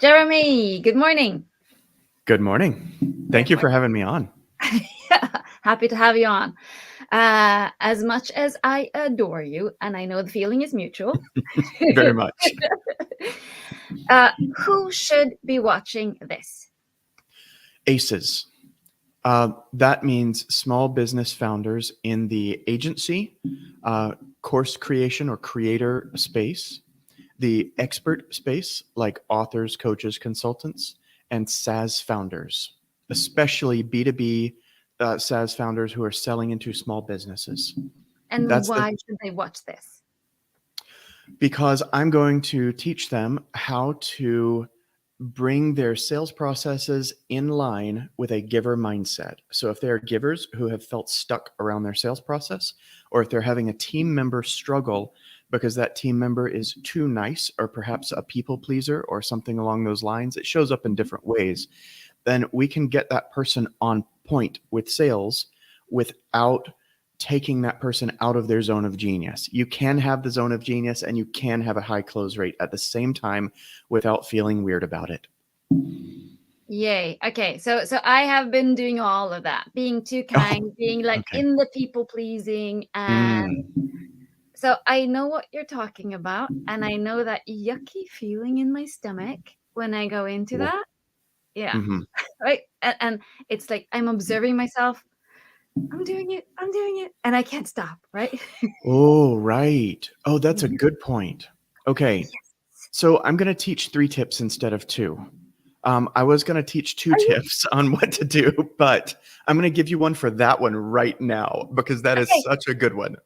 Jeremy, good morning. Good morning. Thank you for having me on. Happy to have you on. As much as I adore you, and I know the feeling is mutual, Very much. who should be watching this? ACEs. That means small business founders in the agency, course creation or creator space, the expert space like authors, coaches, consultants, and SaaS founders, especially B2B SaaS founders who are selling into small businesses. And That's why should they watch this? Because I'm going to teach them how to bring their sales processes in line with a giver mindset. So if they are givers who have felt stuck around their sales process, or if they're having a team member struggle because that team member is too nice, or perhaps a people pleaser or something along those lines, it shows up in different ways, then we can get that person on point with sales without taking that person out of their zone of genius. You can have the zone of genius and you can have a high close rate at the same time without feeling weird about it. Yay. Okay. So I have been doing all of that, being too kind, being like in the people pleasing. And so I know what you're talking about. And I know that yucky feeling in my stomach when I go into that. Yeah. Right. And it's like I'm observing myself. I'm doing it. And I can't stop. Right. Oh, right. Oh, that's a good point. Okay. Yes. So I'm going to teach 3 tips instead of 2. I was going to teach 2 tips on what to do, but I'm going to give you one for that one right now because that is such a good one.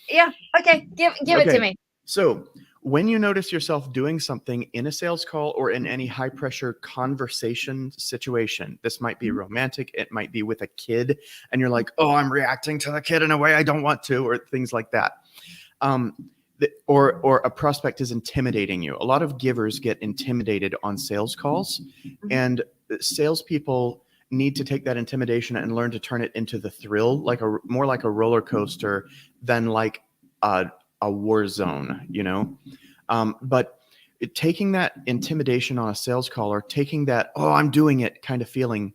Yeah. Okay. Give it to me. So when you notice yourself doing something in a sales call or in any high pressure conversation situation, this might be romantic, it might be with a kid, and you're like, oh, I'm reacting to the kid in a way I don't want to, or things like that. Or a prospect is intimidating you. A lot of givers get intimidated on sales calls, and salespeople need to take that intimidation and learn to turn it into the thrill, more like a roller coaster than like a war zone, but taking that intimidation on a sales call, or taking that, oh, I'm doing it kind of feeling,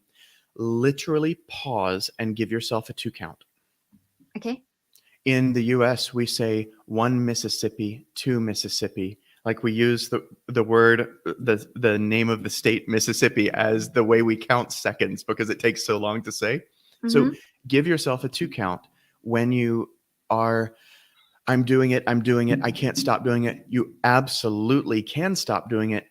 literally pause and give yourself a 2 count. Okay. In the US, we say 1 Mississippi, 2 Mississippi. Like we use the word, the name of the state Mississippi as the way we count seconds because it takes so long to say. So give yourself a 2 count when you are, I'm doing it, I can't stop doing it. You absolutely can stop doing it,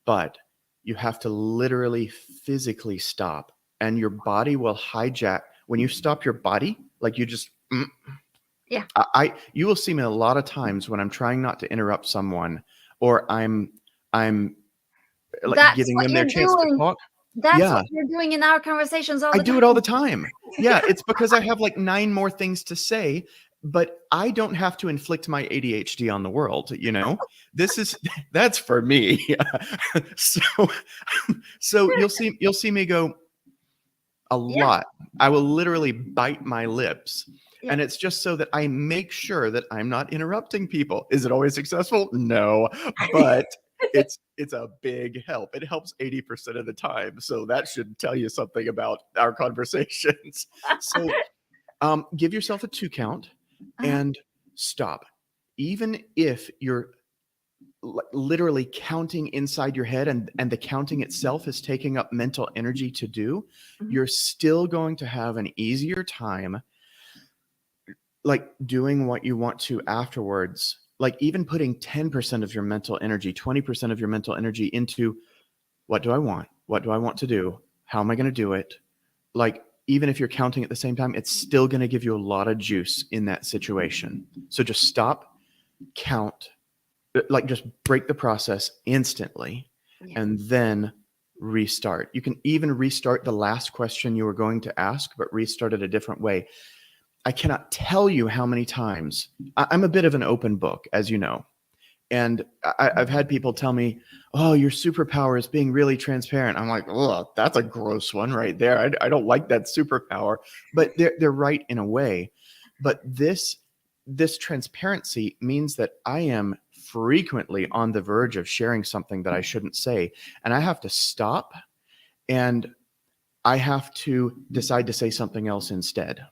but you have to literally physically stop, and your body will hijack. When you stop your body, like you just, you will see me a lot of times when I'm trying not to interrupt someone, or I'm like giving them their chance to talk. That's what you're doing in our conversations all the time. I do it all the time. Yeah, it's because I have like 9 more things to say, but I don't have to inflict my ADHD on the world, that's for me. So you'll see me go a lot. I will literally bite my lips. And it's just so that I make sure that I'm not interrupting people. Is it always successful? No, but it's a big help. It helps 80% of the time. So that should tell you something about our conversations. So give yourself a 2 count and stop. Even if you're literally counting inside your head and the counting itself is taking up mental energy to do, you're still going to have an easier time like doing what you want to afterwards. Like even putting 10% of your mental energy, 20% of your mental energy into what do I want? What do I want to do? How am I going to do it? Like, even if you're counting at the same time, it's still going to give you a lot of juice in that situation. So just stop, count, like just break the process instantly, and then restart. You can even restart the last question you were going to ask, but restart it a different way. I cannot tell you how many times I'm a bit of an open book, as you know. And I've had people tell me, oh, your superpower is being really transparent. I'm like, oh, that's a gross one right there. I don't like that superpower, but they're right in a way. But this transparency means that I am frequently on the verge of sharing something that I shouldn't say, and I have to stop and I have to decide to say something else instead.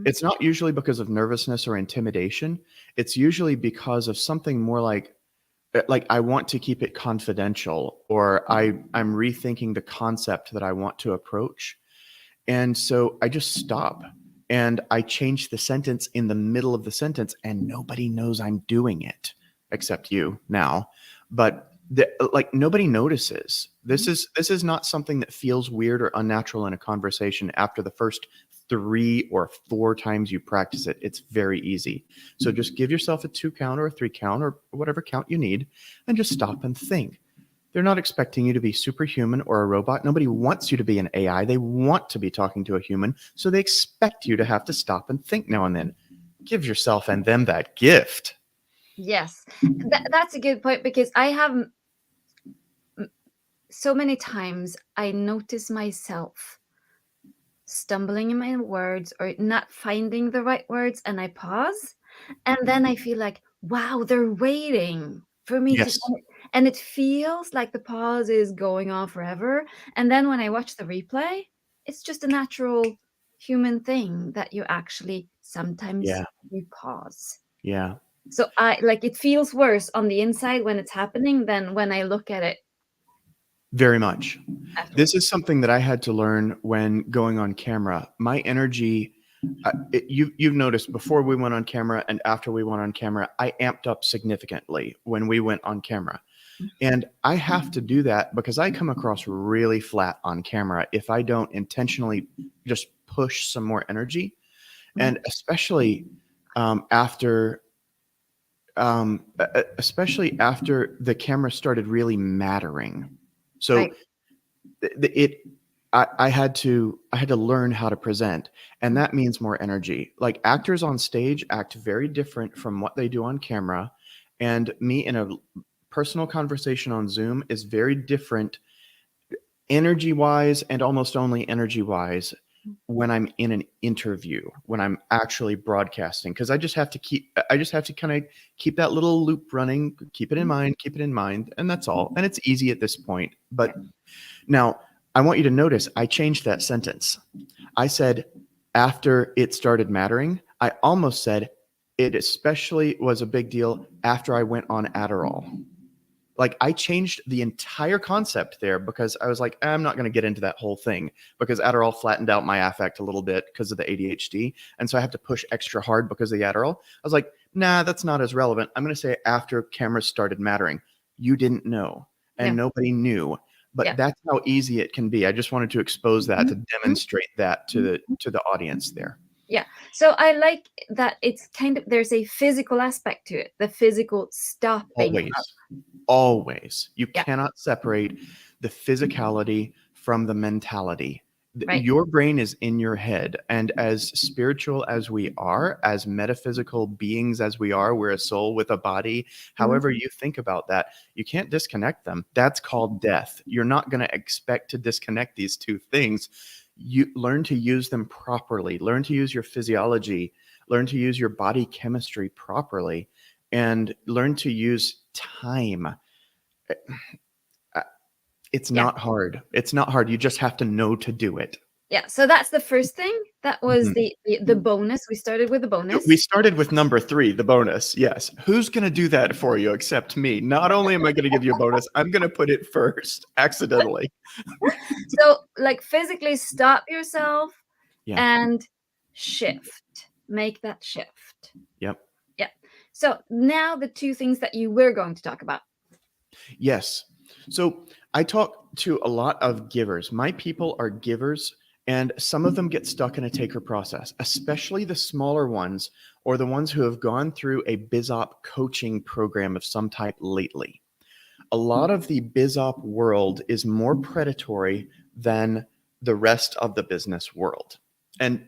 It's not usually because of nervousness or intimidation. It's usually because of something more like I want to keep it confidential, or I'm rethinking the concept that I want to approach. And so I just stop and I change the sentence in the middle of the sentence, and nobody knows I'm doing it except you now. But nobody notices. This is not something that feels weird or unnatural in a conversation after the first 3 or 4 times you practice it. It's very easy. So just give yourself a 2 count or a 3 count or whatever count you need, and just stop and think. They're not expecting you to be superhuman or a robot. Nobody wants you to be an AI. They want to be talking to a human. So they expect you to have to stop and think now and then. Give yourself and them that gift. Yes, that's a good point, because I have so many times I notice myself stumbling in my words or not finding the right words, and I pause, and then I feel like, wow, they're waiting for me to, Yes. and it feels like the pause is going on forever. And then when I watch the replay, it's just a natural human thing that you actually sometimes Yeah. you pause. Yeah. So I like, it feels worse on the inside when it's happening than when I look at it Very much. This afterwards. is something that I had to learn when going on camera. My energy, you've noticed before we went on camera and after we went on camera, I amped up significantly when we went on camera. And I have to do that because I come across really flat on camera if I don't intentionally just push some more energy. And especially after especially after the camera started really mattering. So Right. it I had to learn how to present, and that means more energy. Like, actors on stage act very different from what they do on camera, and me in a personal conversation on Zoom is very different energy wise, and almost only energy wise, when I'm in an interview, when I'm actually broadcasting, because I just have to kind of keep that little loop running, keep it in mind, and that's all. And it's easy at this point. But now I want you to notice I changed that sentence. I said, after it started mattering. I almost said, it especially was a big deal after I went on Adderall. Like, I changed the entire concept there because I was like, I'm not going to get into that whole thing because Adderall flattened out my affect a little bit because of the ADHD. And so I have to push extra hard because of the Adderall. I was like, nah, that's not as relevant. I'm going to say after cameras started mattering. You didn't know, and Yeah. nobody knew. But Yeah. that's how easy it can be. I just wanted to expose that, to demonstrate that to the audience there. Yeah. So I like that it's kind of, there's a physical aspect to it, the physical stopping Always. up. Always. You Yeah. cannot separate the physicality from the mentality. Right. Your brain is in your head. And as spiritual as we are, as metaphysical beings as we are, we're a soul with a body. However you think about that, you can't disconnect them. That's called death. You're not going to expect to disconnect these two things. You learn to use them properly, learn to use your physiology, learn to use your body chemistry properly, and learn to use time. It's Yeah. not hard. It's not hard. You just have to know to do it. Yeah. So that's the first thing. That was Mhm. the bonus. We started with the We bonus. started with number 3, the bonus. Yes. Who's going to do that for you except me? Not only am I going to give you a bonus, I'm going to put it first accidentally. So like, physically stop yourself Yeah. and shift. Make that shift. Yep. Yeah. So now the two things that you were going to talk about. Yes. So I talk to a lot of givers. My people are givers, and some of them get stuck in a taker process, especially the smaller ones or the ones who have gone through a BizOp coaching program of some type lately. A lot of the BizOp world is more predatory than the rest of the business world. And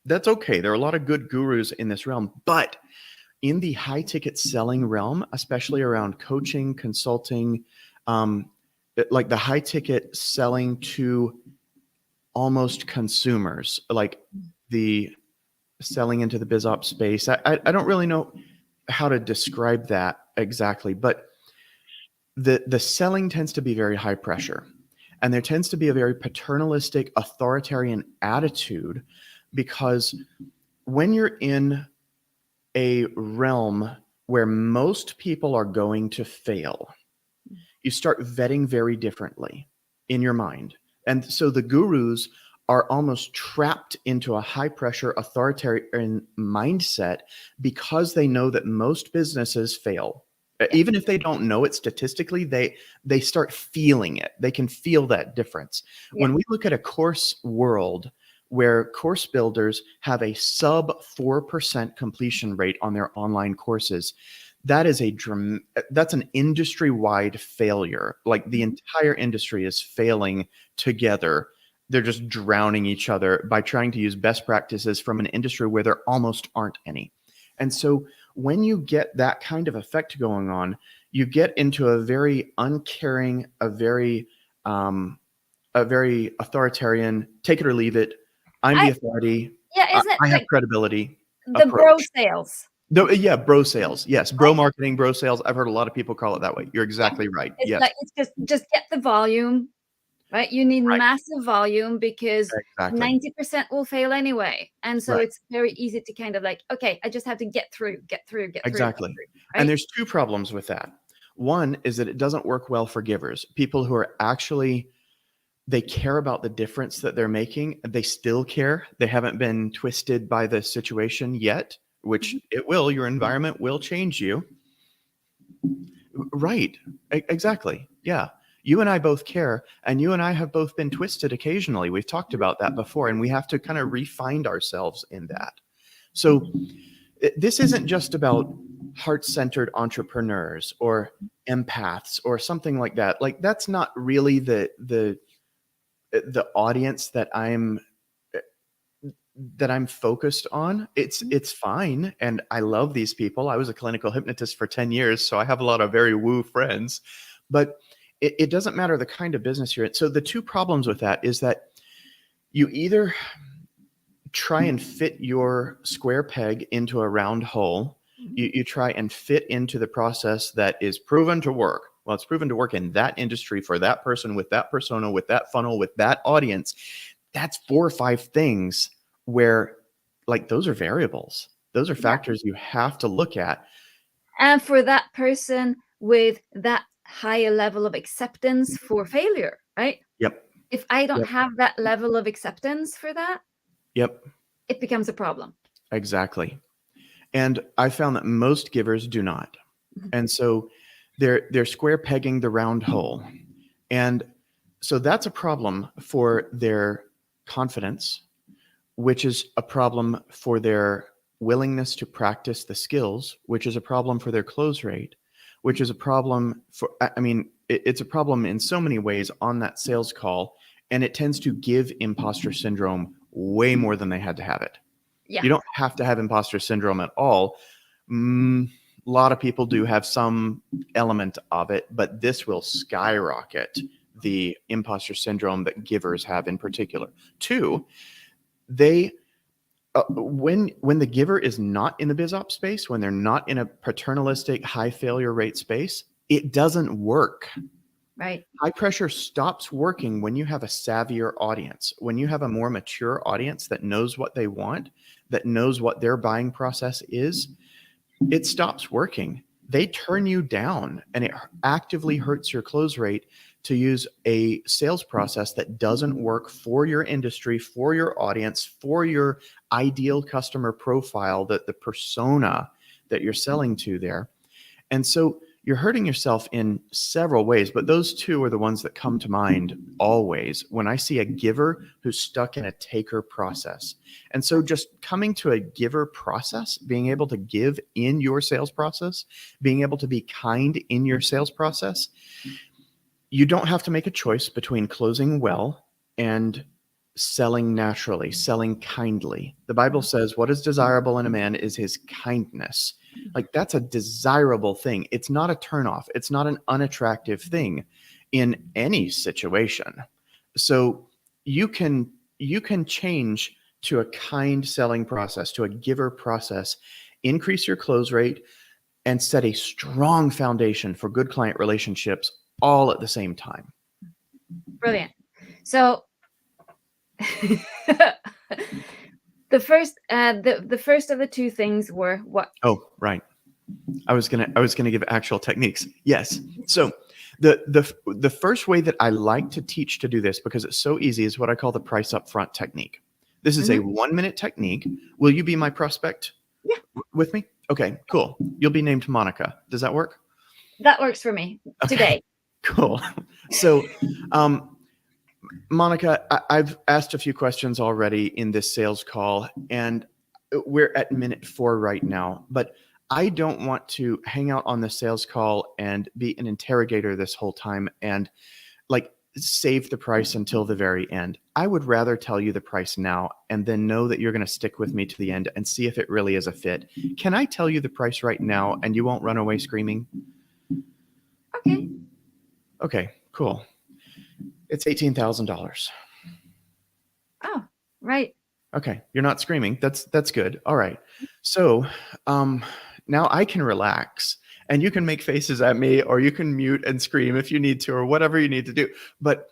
that's okay. There are a lot of good gurus in this realm, but in the high ticket selling realm, especially around coaching, consulting, like the high ticket selling to almost consumers, like the selling into the biz op space. I don't really know how to describe that. exactly. But the selling tends to be very high pressure, and there tends to be a very paternalistic, authoritarian attitude, because when you're in a realm where most people are going to fail, you start vetting very differently in your mind. And so the gurus are almost trapped into a high pressure authoritarian mindset because they know that most businesses fail. Even if they don't know it statistically, they start feeling it. They can feel that difference. When we look at a course world where course builders have a sub 4% completion rate on their online courses, that's an industry-wide failure. Like the entire industry is failing together. They're just drowning each other by trying to use best practices from an industry where there almost aren't any. And so when you get that kind of effect going on, you get into a very uncaring, a very authoritarian, take it or leave it. I'm the authority. Isn't it I have like credibility the bro approach. sales? No, yeah, bro sales. Yes, bro marketing, bro sales. I've heard a lot of people call it that way. You're exactly right. It's Yes. like, it's just get the volume, right? You need Right. massive volume because Exactly. 90% will fail anyway. And so Right. it's very easy to kind of like, okay, I just have to get through, Exactly. And right? there's two problems with that. One is that it doesn't work well for givers. People who are actually, they care about the difference that they're making. They still care. They haven't been twisted by the situation yet, which it will. Your environment will change you. Right. Exactly. Yeah. You and I both care, and you and I have both been twisted occasionally. We've talked about that before, and we have to kind of re-find ourselves in that. So this isn't just about heart-centered entrepreneurs or empaths or something like that. Like that's not really the audience that I'm focused on. It's fine, and I love these people. I was a clinical hypnotist for 10 years, so I have a lot of very woo friends, but it doesn't matter the kind of business you're in. So the two problems with that is that you either try and fit your square peg into a round hole. You try and fit into the process that is proven to work. Well, it's proven to work in that industry for that person with that persona, with that funnel, with that audience. That's 4 or 5 things where, like, those are variables. Those are factors you have to look at. And for that person with that higher level of acceptance for failure, right? Yep. If I don't Yep. have that level of acceptance for that, Yep. it becomes a problem. Exactly. And I found that most givers do not. And so they're square pegging the round hole. And so that's a problem for their confidence, which is a problem for their willingness to practice the skills, which is a problem for their close rate, which is a problem for, I mean, it's a problem in so many ways on that sales call. And it tends to give imposter syndrome way more than they had to have it. Yeah. You don't have to have imposter syndrome at all. A lot of people do have some element of it, but this will skyrocket the imposter syndrome that givers have in particular. Two, they when the giver is not in the biz op space, when they're not in a paternalistic high failure rate space, it doesn't work. Right. High pressure stops working when you have a savvier audience, when you have a more mature audience that knows what they want, that knows what their buying process is. It stops working. They turn you down, and it actively hurts your close rate to use a sales process that doesn't work for your industry, for your audience, for your ideal customer profile, that the persona that you're selling to there. And so you're hurting yourself in several ways, but those two are the ones that come to mind always when I see a giver who's stuck in a taker process. And so just coming to a giver process, being able to give in your sales process, being able to be kind in your sales process, you don't have to make a choice between closing well and selling naturally, selling kindly. The Bible says what is desirable in a man is his kindness. Like that's a desirable thing. It's not a turnoff. It's not an unattractive thing in any situation. So you can change to a kind selling process, to a giver process, increase your close rate, and set a strong foundation for good client relationships all at the same time. Brilliant. So the first of the two things were what? Oh, right. I was gonna give actual techniques. Yes. So the first way that I like to teach to do this, because it's so easy, is what I call the price up front technique. This is a 1-minute technique. Will you be my prospect? Yeah. With me? Okay, cool. You'll be named Monica. Does that work? That works for me today. Cool. So, Monica, I've asked a few questions already in this sales call, and we're at minute 4 right now, but I don't want to hang out on the sales call and be an interrogator this whole time and like save the price until the very end. I would rather tell you the price now and then know that you're going to stick with me to the end and see if it really is a fit. Can I tell you the price right now and you won't run away screaming? Okay. Okay, cool. It's $18,000. Oh, right. Okay, you're not screaming. That's good. All right. So now I can relax, and you can make faces at me, or you can mute and scream if you need to, or whatever you need to do. But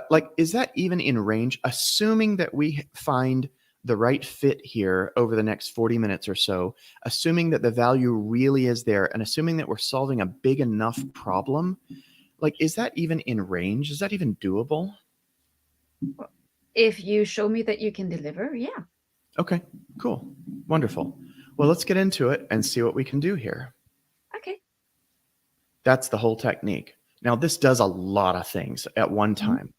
like, is that even in range? Assuming that we find the right fit here over the next 40 minutes or so, assuming that the value really is there, and assuming that we're solving a big enough problem, like, is that even in range? Is that even doable? If you show me that you can deliver, yeah. Okay, cool. Wonderful. Well, let's get into it and see what we can do here. Okay. That's the whole technique. Now, this does a lot of things at one time.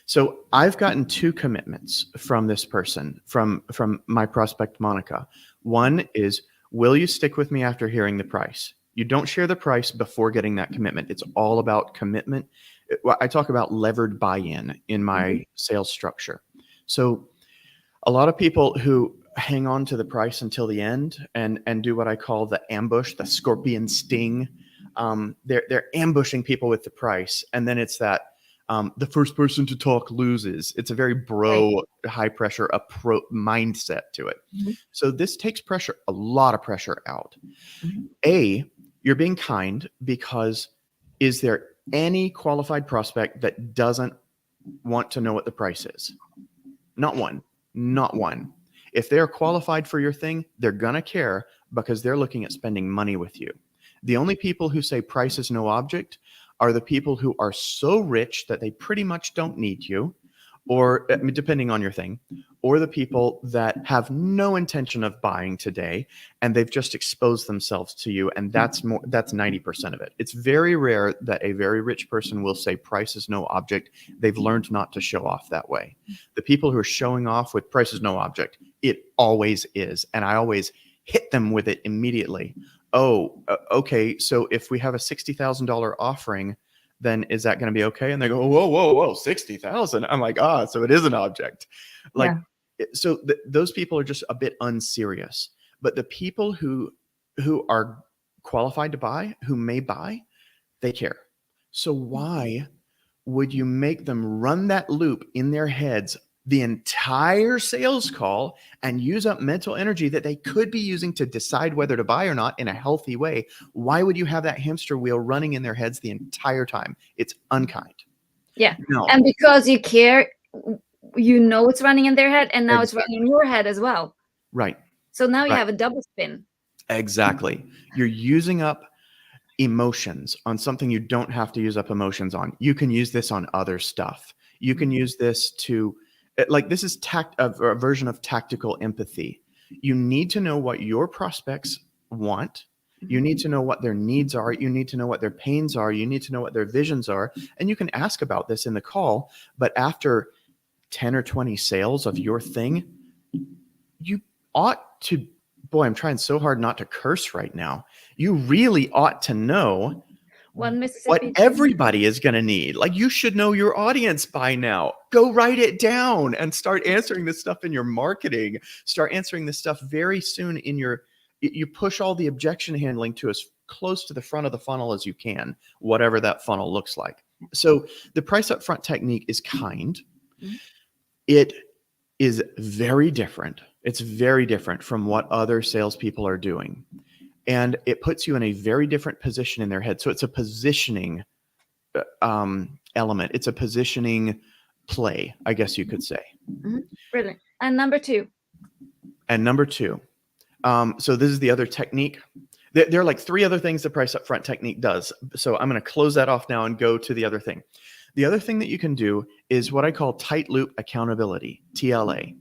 So I've gotten 2 commitments from this person, from my prospect, Monica. One is, will you stick with me after hearing the price? You don't share the price before getting that commitment. It's all about commitment. I talk about levered buy-in in my sales structure. So a lot of people who hang on to the price until the end and do what I call the ambush, the scorpion sting. They're ambushing people with the price, and then it's that the first person to talk loses. It's a very high pressure mindset to it. So this takes a lot of pressure out. You're being kind because is there any qualified prospect that doesn't want to know what the price is? Not one. Not one. If they're qualified for your thing, they're going to care because they're looking at spending money with you. The only people who say price is no object are the people who are so rich that they pretty much don't need you, or depending on your thing, or the people that have no intention of buying today and they've just exposed themselves to you, and that's 90% of it. It's very rare that a very rich person will say price is no object. They've learned not to show off that way. The people who are showing off with price is no object, it always is, and I always hit them with it immediately. Oh, okay, so if we have a $60,000 offering, then is that going to be okay? And they go, whoa, 60,000. I'm like, so it is an object. Like, so those people are just a bit unserious. But the people who are qualified to buy, who may buy, they care. So why would you make them run that loop in their heads the entire sales call and use up mental energy that they could be using to decide whether to buy or not in a healthy way? Why would you have that hamster wheel running in their heads the entire time? It's unkind. Yeah. No. And because you care, it's running in their head, and now it's running in your head as well. Right. So now you have a double spin. Exactly. You're using up emotions on something you don't have to use up emotions on. You can use this on other stuff. You can use this to, like, this is a version of tactical empathy. You need to know what your prospects want. You need to know what their needs are. You need to know what their pains are. You need to know what their visions are. And you can ask about this in the call. But after 10 or 20 sales of your thing, you ought to, boy, I'm trying so hard not to curse right now. You really ought to know what everybody is going to need. Like, you should know your audience by now. Go write it down and start answering this stuff in your marketing. Start answering this stuff very soon in you push all the objection handling to as close to the front of the funnel as you can, whatever that funnel looks like. So the price up front technique is kind. It is very different. It's very different from what other salespeople are doing. and it puts you in a very different position in their head. So it's a positioning element. It's a positioning play, I guess you could say. Brilliant. And number two. So this is the other technique. There are like three other things the price upfront technique does. So I'm going to close that off now and go to the other thing. The other thing that you can do is what I call tight loop accountability, TLA.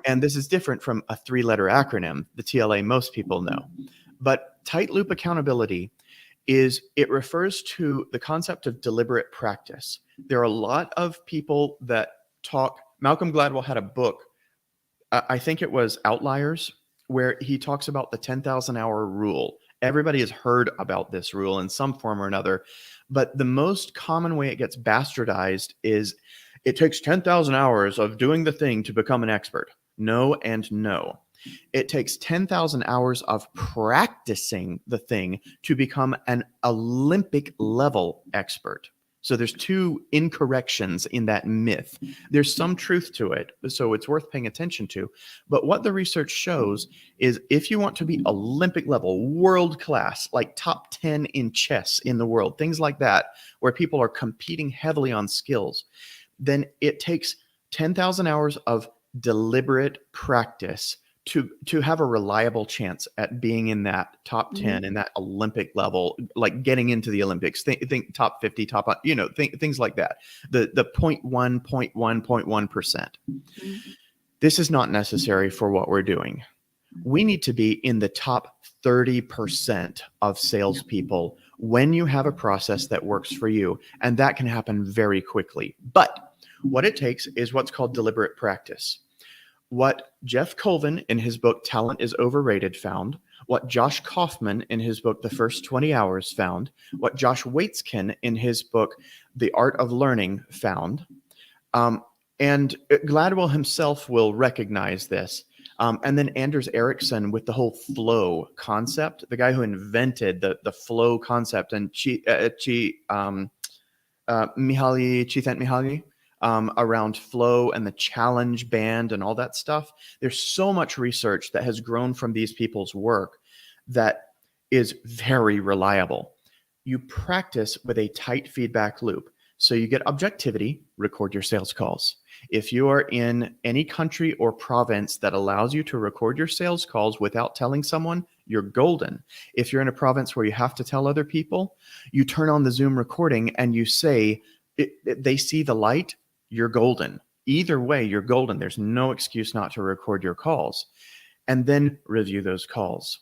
And this is different from a 3-letter acronym, the TLA most people know. But tight loop accountability it refers to the concept of deliberate practice. There are a lot of people that talk. Malcolm Gladwell had a book, I think it was Outliers, where he talks about the 10,000 hour rule. Everybody has heard about this rule in some form or another, but the most common way it gets bastardized is it takes 10,000 hours of doing the thing to become an expert. No and no. It takes 10,000 hours of practicing the thing to become an Olympic level expert. So there's two incorrections in that myth. There's some truth to it, so it's worth paying attention to. But what the research shows is if you want to be Olympic level, world class, like top 10 in chess in the world, things like that, where people are competing heavily on skills, then it takes 10,000 hours of deliberate practice to have a reliable chance at being in that top 10 in that Olympic level, like getting into the Olympics. Think top 50, things like that. The 0.1%. This is not necessary for what we're doing. We need to be in the top 30% of salespeople when you have a process that works for you, and that can happen very quickly. But what it takes is what's called deliberate practice. What Jeff Colvin in his book Talent is Overrated found, what Josh Kaufman in his book The First 20 Hours found, what Josh Waitzkin in his book The Art of Learning found, and Gladwell himself will recognize this. And then Anders Ericsson with the whole flow concept, the guy who invented the flow concept, and Csikszentmihalyi, around flow and the challenge band and all that stuff. There's so much research that has grown from these people's work that is very reliable. You practice with a tight feedback loop. So you get objectivity, record your sales calls. If you are in any country or province that allows you to record your sales calls without telling someone, you're golden. If you're in a province where you have to tell other people, you turn on the Zoom recording and you say, they see the light, you're golden. Either way, you're golden. There's no excuse not to record your calls. And then review those calls.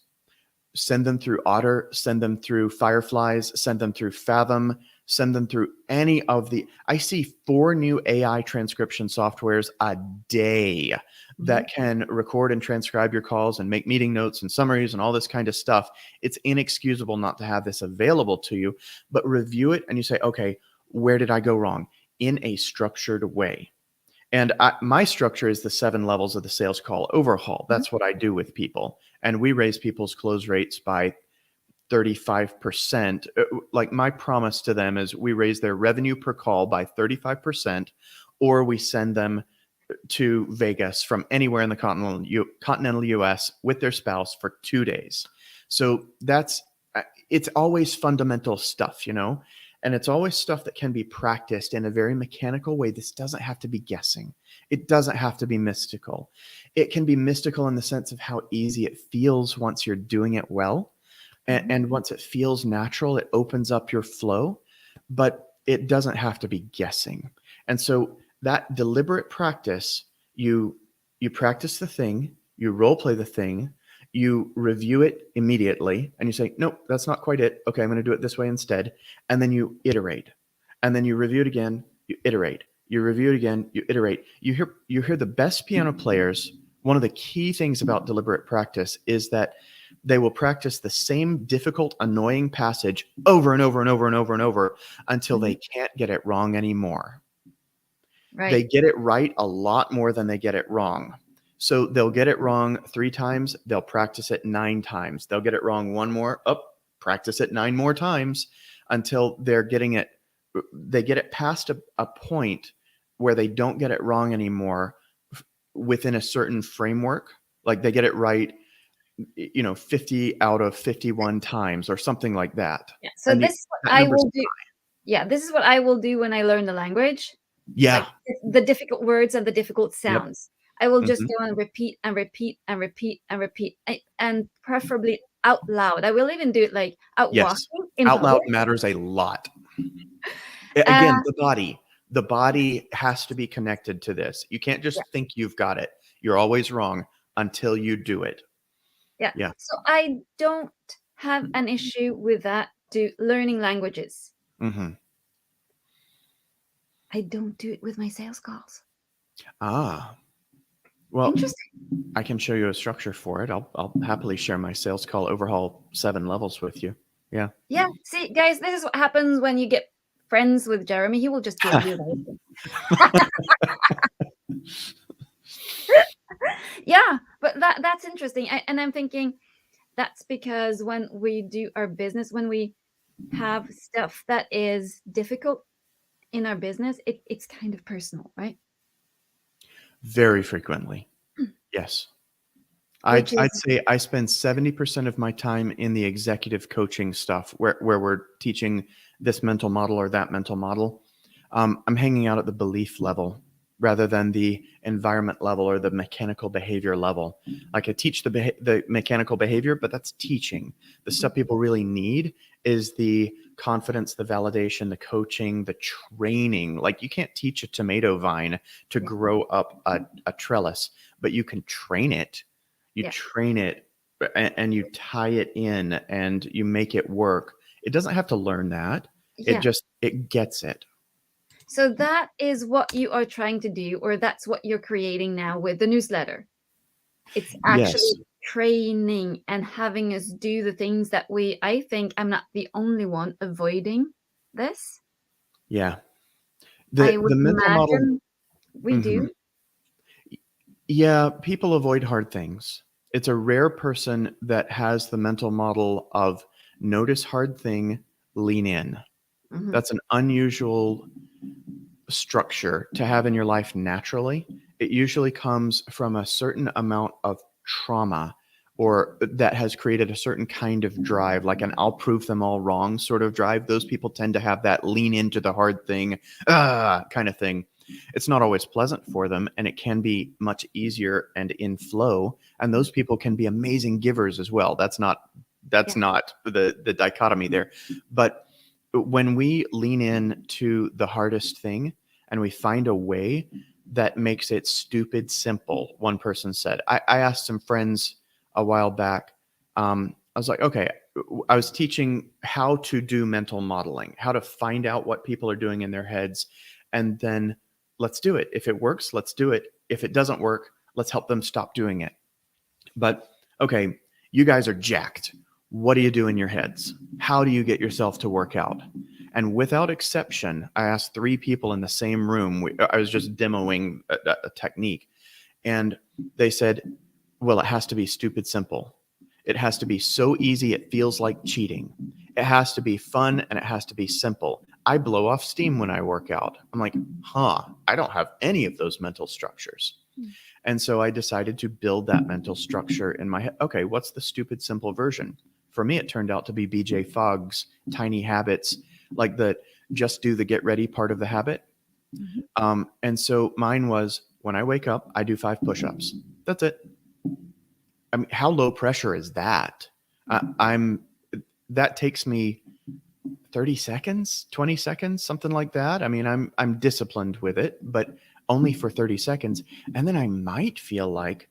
Send them through Otter, send them through Fireflies, send them through Fathom, send them through any of I see 4 new AI transcription softwares a day that can record and transcribe your calls and make meeting notes and summaries and all this kind of stuff. It's inexcusable not to have this available to you, but review it and you say, okay, where did I go wrong? In a structured way. And my structure is the 7 levels of the sales call overhaul. That's what I do with people. And we raise people's close rates by 35%. Like my promise to them is we raise their revenue per call by 35%, or we send them to Vegas from anywhere in the continental US with their spouse for 2 days. So it's always fundamental stuff, and it's always stuff that can be practiced in a very mechanical way. This doesn't have to be guessing. It doesn't have to be mystical. It can be mystical in the sense of how easy it feels once you're doing it well. And once it feels natural, it opens up your flow, but it doesn't have to be guessing. And so that deliberate practice, you practice the thing, you role play the thing, you review it immediately, and you say, nope, that's not quite it. Okay, I'm going to do it this way instead. And then you iterate. And then you review it again, you iterate. You review it again, you iterate. You hear the best piano players. One of the key things about deliberate practice is that they will practice the same difficult, annoying passage over and over and over and over and over until they can't get it wrong anymore. Right. They get it right a lot more than they get it wrong. So they'll get it wrong 3 times. They'll practice it 9 times. They'll get it wrong 1 more. Practice it 9 more times until they get it past a point where they don't get it wrong anymore within a certain framework. Like they get it right 50 out of 51 times or something like that. Yeah. So And this is what that I number's will do. Yeah, this is what I will do when I learn the language, yeah. like the difficult words and the difficult Yep. sounds. I will just Mhm. go and repeat and repeat and repeat and repeat, and preferably out loud. I will even do it like out Yes. walking in Out loud public. matters a lot. Uh, Again, the body has to be connected to this. You can't yeah, just think you've got it. You're always wrong until you do it. yeah. Yeah. So I don't have an issue with that. Do learning languages. Mhm. I don't do it with my sales calls. Ah. Well, Interesting. I can show you a structure for it. I'll happily share my sales call overhaul 7 levels with you. Yeah. Yeah. See, guys, this is what happens when you get friends with Jeremy. He will just give you everything. Yeah, but that's interesting. And I'm thinking that's because when we do our business, when we have stuff that is difficult in our business, it's kind of personal, right? Very frequently. Yes. Which I'd is say I spend 70% of my time in the executive coaching stuff where we're teaching this mental model or that mental model. I'm hanging out at the belief level rather than the environment level or the mechanical behavior level. Like I teach the mechanical behavior, but that's teaching. The stuff people really need is the confidence, the validation, the coaching, the training. Like you can't teach a tomato vine to grow up a trellis, but you can train it. You yeah, train it and you tie it in and you make it work. It doesn't have to learn that. yeah. It gets it. So that is what you are trying to do, or that's what you're creating now with the newsletter. It's Yes. actually training and having us do the things that I think I'm not the only one avoiding this. Yeah. I The would mental model. imagine we Mhm. do. Yeah, people avoid hard things. It's a rare person that has the mental model of notice hard thing, lean in. Mhm. That's an unusual structure to have in your life naturally. It usually comes from a certain amount of trauma or that has created a certain kind of drive, like an I'll prove them all wrong sort of drive. Those people tend to have that lean into the hard thing, kind of thing. It's not always pleasant for them, and it can be much easier and in flow. And those people can be amazing givers as well. That's Yeah. not the dichotomy there. But when we lean in to the hardest thing and we find a way that makes it stupid simple, one person said. I asked some friends a while back. I was like, okay, I was teaching how to do mental modeling, how to find out what people are doing in their heads, and then let's do it. If it works, let's do it. If it doesn't work, let's help them stop doing it. But okay, you guys are jacked. What do you do in your heads? How do you get yourself to work out? And without exception, I asked 3 people in the same room. I was just demoing a technique. And they said, well, it has to be stupid simple. It has to be so easy it feels like cheating. It has to be fun and it has to be simple. I blow off steam when I work out. I'm like, I don't have any of those mental structures. And so I decided to build that mental structure in my head. Okay, what's the stupid simple version? For me, it turned out to be BJ Fogg's Tiny Habits, like the just do the get ready part of the habit. And so mine was when I wake up, I do 5 push ups. That's it. I mean, how low pressure is that? I'm that takes me 30 seconds, 20 seconds, something like that. I mean, I'm disciplined with it, but only for 30 seconds. And then I might feel like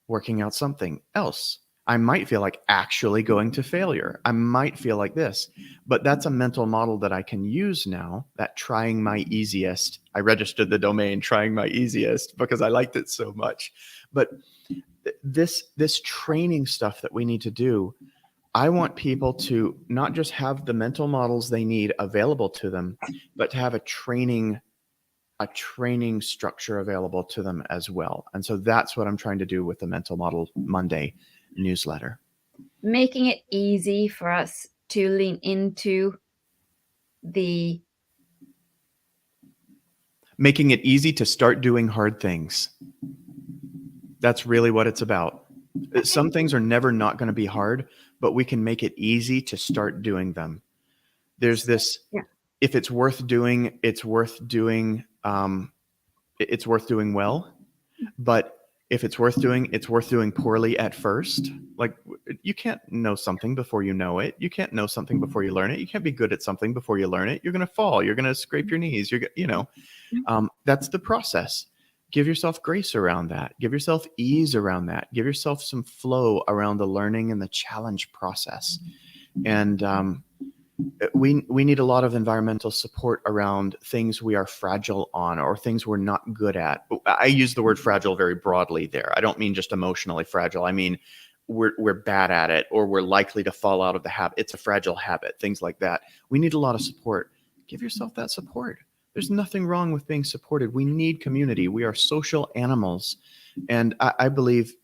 working out something else. I might feel like actually going to failure. I might feel like this, but that's a mental model that I can use now. That trying my easiest. I registered the domain trying my easiest because I liked it so much. But this training stuff that we need to do, I want people to not just have the mental models they need available to them, but to have a training structure available to them as well. And so that's what I'm trying to do with the Mental Model Monday newsletter. Making it easy for us to lean into the Making it easy to start doing hard things. That's really what it's about. Some things are never not going to be hard, but we can make it easy to start doing them. There's this, Yeah. if it's worth doing, it's worth doing well. But if it's worth doing poorly at first. Like, you can't know something before you know it. You can't know something before you learn it. You can't be good at something before you learn it. You're going to fall. You're going to scrape your knees. That's the process. Give yourself grace around that. Give yourself ease around that. Give yourself some flow around the learning and the challenge process. And we need a lot of environmental support around things we are fragile on or things we're not good at. I use the word fragile very broadly there. I don't mean just emotionally fragile. I mean we're bad at it, or we're likely to fall out of the habit. It's a fragile habit, things like that. We need a lot of support. Give yourself that support. There's nothing wrong with being supported. We need community. We are social animals. And I believe,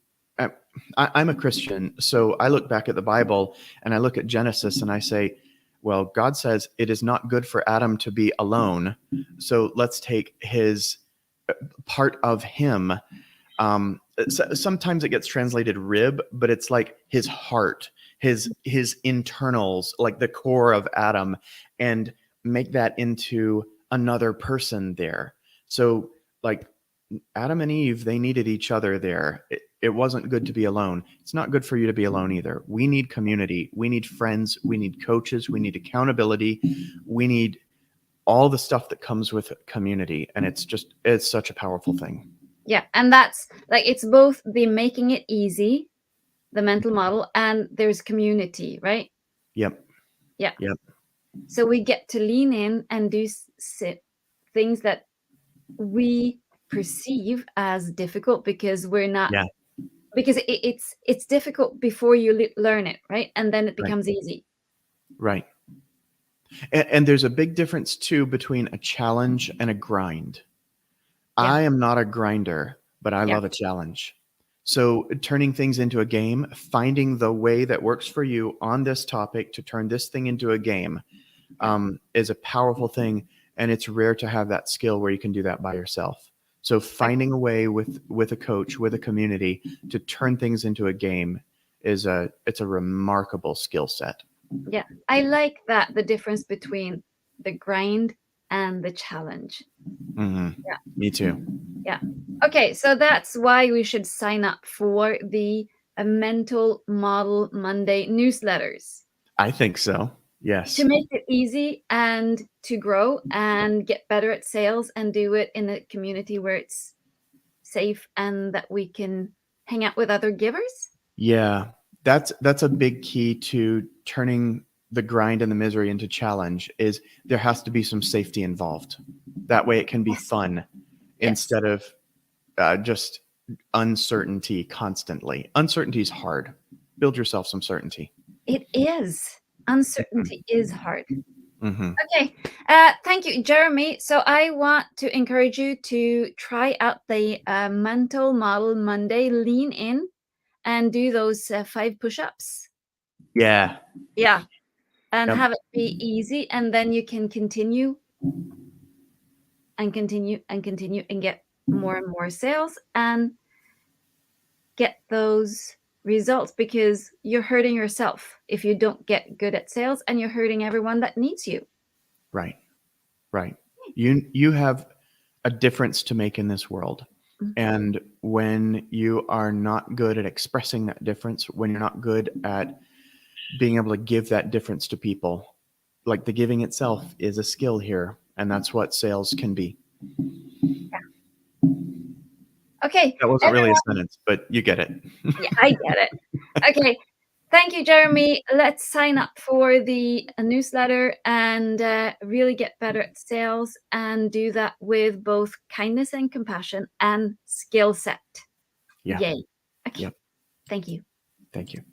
I'm a Christian, so I look back at the Bible and I look at Genesis and I say, well, God says it is not good for Adam to be alone. So let's take his part of him. Sometimes it gets translated rib, but it's like his heart, his internals, like the core of Adam, and make that into another person there. So like Adam and Eve, they needed each other there. It wasn't good to be alone. It's not good for you to be alone either. We need community. We need friends. We need coaches. We need accountability. We need all the stuff that comes with community. And it's such a powerful thing. Yeah. And that's like, it's both the making it easy, the mental model, and there's community, right? Yep. Yeah. Yep. So we get to lean in and do things that we perceive as difficult because we're not, because it's difficult before you learn it, right? And then it becomes easy. Right. And there's a big difference too between a challenge and a grind. I am not a grinder, but I love a challenge. So turning things into a game, finding the way that works for you on this topic to turn this thing into a game is a powerful thing. And it's rare to have that skill where you can do that by yourself. So finding a way with a coach, with a community to turn things into a game it's a remarkable skill set. Yeah, I like that, the difference between the grind and the challenge. Mm-hmm. Yeah, me too. Yeah. Okay, so that's why we should sign up for the Mental Model Monday newsletters. I think so. Yes. To make it easy and to grow and get better at sales and do it in a community where it's safe and that we can hang out with other givers. Yeah, that's a big key to turning the grind and the misery into challenge. Is there has to be some safety involved. That way it can be fun instead of just uncertainty constantly. Uncertainty is hard. Build yourself some certainty. It is. Uncertainty is hard. Mm-hmm. Okay. Thank you, Jeremy. So I want to encourage you to try out the Mental Model Monday, lean in and do those 5 push-ups. Yeah. Yeah. And have it be easy. And then you can continue and continue and continue and get more and more sales and get those results, because you're hurting yourself if you don't get good at sales, and you're hurting everyone that needs you. Right. You have a difference to make in this world. Mm-hmm. And when you are not good at expressing that difference, when you're not good at being able to give that difference to people, like the giving itself is a skill here, and that's what sales can be. Yeah. Okay. That wasn't really a sentence, but you get it. Yeah, I get it. Okay. Thank you, Jeremy. Let's sign up for the newsletter and really get better at sales, and do that with both kindness and compassion and skill set. Yeah. Yay. Okay. Yep. Thank you. Thank you.